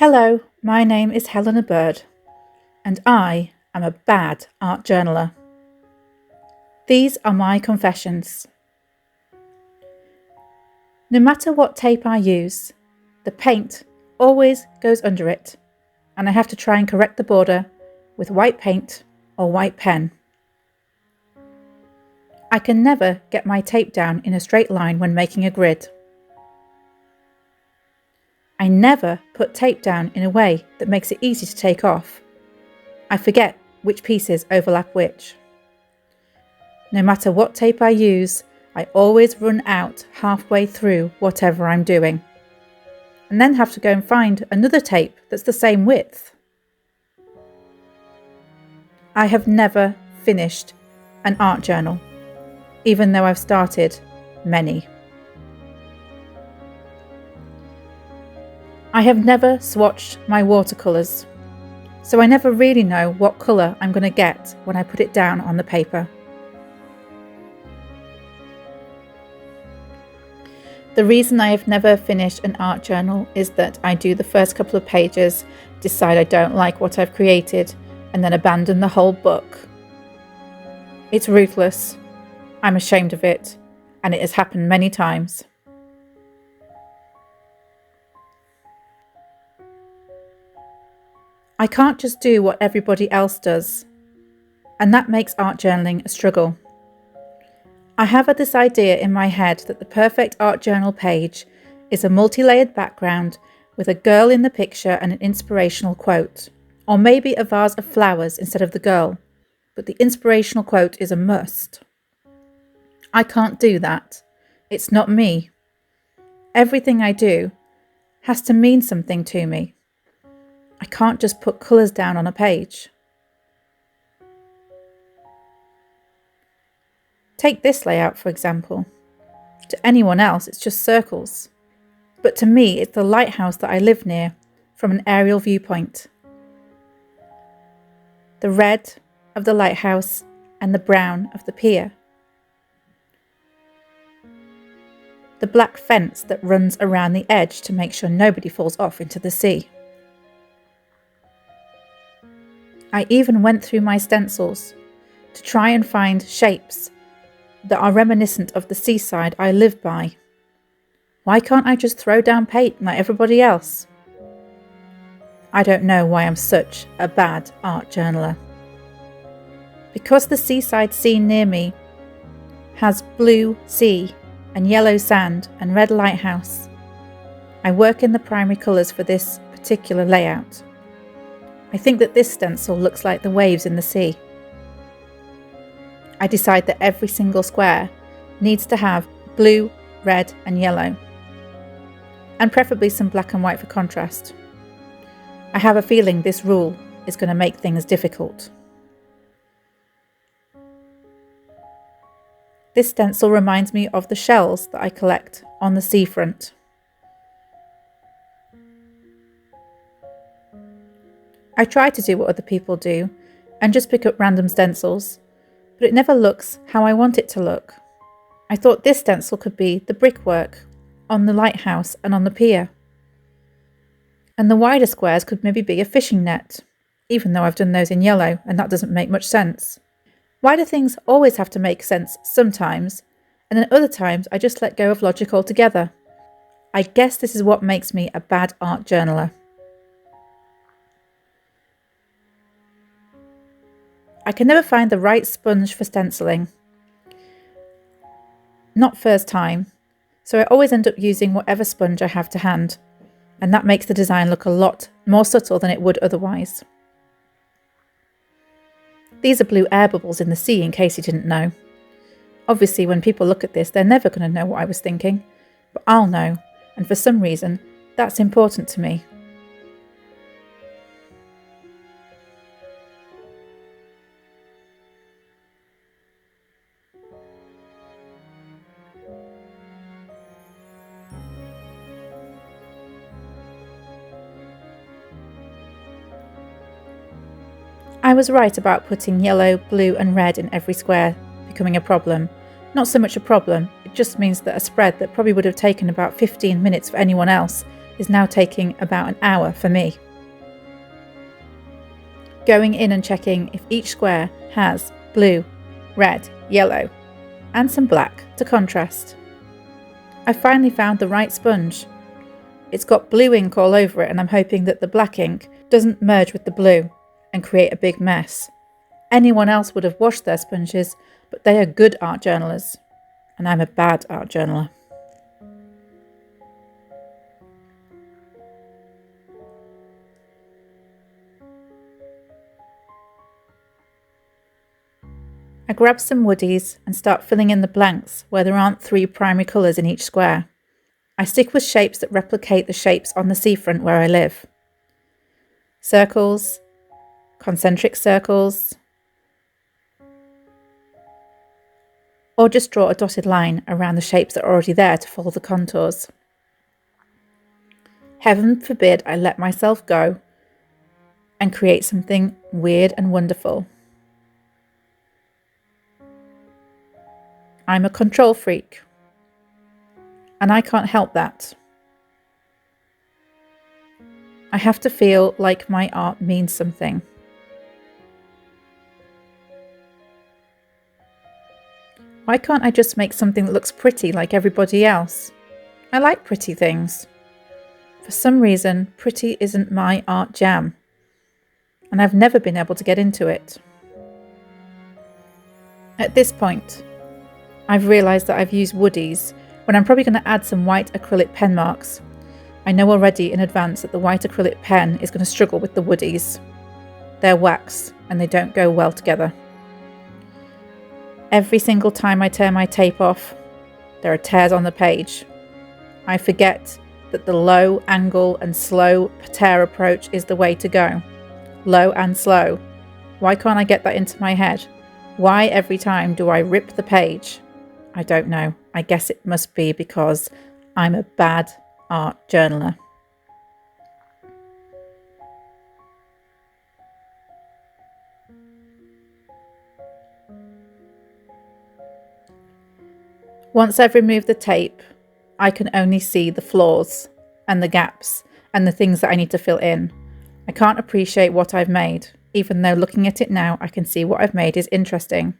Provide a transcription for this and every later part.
Hello, my name is Helena Bird, and I am a bad art journaler. These are my confessions. No matter what tape I use, the paint always goes under it, and I have to try and correct the border with white paint or white pen. I can never get my tape down in a straight line when making a grid. I never put tape down in a way that makes it easy to take off. I forget which pieces overlap which. No matter what tape I use, I always run out halfway through whatever I'm doing, and then have to go and find another tape that's the same width. I have never finished an art journal, even though I've started many. I have never swatched my watercolours, so I never really know what colour I'm going to get when I put it down on the paper. The reason I have never finished an art journal is that I do the first couple of pages, decide I don't like what I've created, and then abandon the whole book. It's ruthless. I'm ashamed of it, and it has happened many times. I can't just do what everybody else does, and that makes art journaling a struggle. I have this idea in my head that the perfect art journal page is a multi-layered background with a girl in the picture and an inspirational quote, or maybe a vase of flowers instead of the girl, but the inspirational quote is a must. I can't do that. It's not me. Everything I do has to mean something to me. I can't just put colours down on a page. Take this layout, for example. To anyone else, it's just circles. But to me, it's the lighthouse that I live near from an aerial viewpoint. The red of the lighthouse and the brown of the pier. The black fence that runs around the edge to make sure nobody falls off into the sea. I even went through my stencils to try and find shapes that are reminiscent of the seaside I live by. Why can't I just throw down paint like everybody else? I don't know why I'm such a bad art journaler. Because the seaside scene near me has blue sea and yellow sand and red lighthouse, I work in the primary colours for this particular layout. I think that this stencil looks like the waves in the sea. I decide that every single square needs to have blue, red and yellow, and preferably some black and white for contrast. I have a feeling this rule is going to make things difficult. This stencil reminds me of the shells that I collect on the seafront. I try to do what other people do and just pick up random stencils, but it never looks how I want it to look. I thought this stencil could be the brickwork on the lighthouse and on the pier. And the wider squares could maybe be a fishing net, even though I've done those in yellow and that doesn't make much sense. Why do things always have to make sense sometimes, and then other times I just let go of logic altogether? I guess this is what makes me a bad art journaler. I can never find the right sponge for stenciling. Not first time, so I always end up using whatever sponge I have to hand, and that makes the design look a lot more subtle than it would otherwise. These are blue air bubbles in the sea, in case you didn't know. Obviously, when people look at this, they're never going to know what I was thinking, but I'll know, and for some reason, that's important to me. I was right about putting yellow, blue and red in every square becoming a problem. Not so much a problem, it just means that a spread that probably would have taken about 15 minutes for anyone else is now taking about an hour for me. Going in and checking if each square has blue, red, yellow, and some black to contrast. I finally found the right sponge. It's got blue ink all over it, and I'm hoping that the black ink doesn't merge with the blue and create a big mess. Anyone else would have washed their sponges, but they are good art journalers, and I'm a bad art journaler. I grab some woodies and start filling in the blanks where there aren't 3 primary colours in each square. I stick with shapes that replicate the shapes on the seafront where I live. Circles, concentric circles, or just draw a dotted line around the shapes that are already there to follow the contours. Heaven forbid I let myself go and create something weird and wonderful. I'm a control freak, and I can't help that. I have to feel like my art means something. Why can't I just make something that looks pretty like everybody else? I like pretty things. For some reason, pretty isn't my art jam, and I've never been able to get into it. At this point, I've realised that I've used woodies when I'm probably going to add some white acrylic pen marks. I know already in advance that the white acrylic pen is going to struggle with the woodies. They're wax and they don't go well together. Every single time I turn my tape off, there are tears on the page. I forget that the low angle and slow tear approach is the way to go. Low and slow. Why can't I get that into my head? Why every time do I rip the page? I don't know. I guess it must be because I'm a bad art journaler. Once I've removed the tape, I can only see the flaws and the gaps and the things that I need to fill in. I can't appreciate what I've made, even though looking at it now, I can see what I've made is interesting.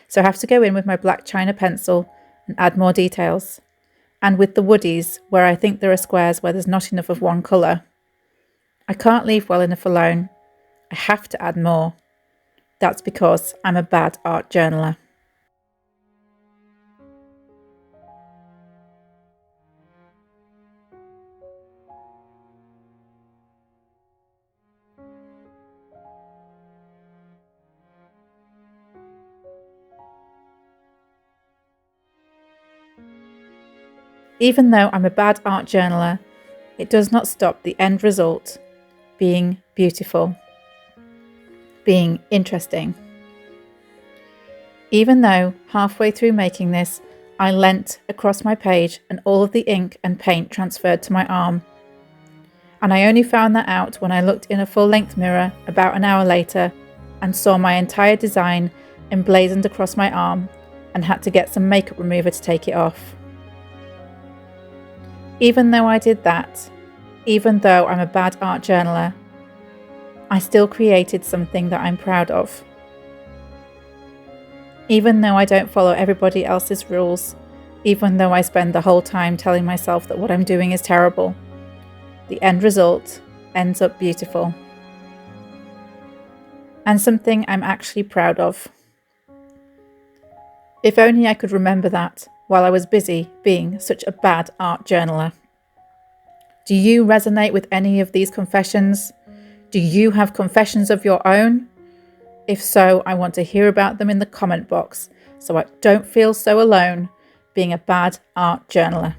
So I have to go in with my black china pencil and add more details. And with the woodies, where I think there are squares where there's not enough of one colour. I can't leave well enough alone. I have to add more. That's because I'm a bad art journaler. Even though I'm a bad art journaler, it does not stop the end result being beautiful, being interesting. Even though halfway through making this, I leant across my page and all of the ink and paint transferred to my arm. And I only found that out when I looked in a full-length mirror about an hour later and saw my entire design emblazoned across my arm and had to get some makeup remover to take it off. Even though I did that, even though I'm a bad art journaler, I still created something that I'm proud of. Even though I don't follow everybody else's rules, even though I spend the whole time telling myself that what I'm doing is terrible, the end result ends up beautiful. And something I'm actually proud of. If only I could remember that while I was busy being such a bad art journaler. Do you resonate with any of these confessions? Do you have confessions of your own? If so, I want to hear about them in the comment box so I don't feel so alone being a bad art journaler.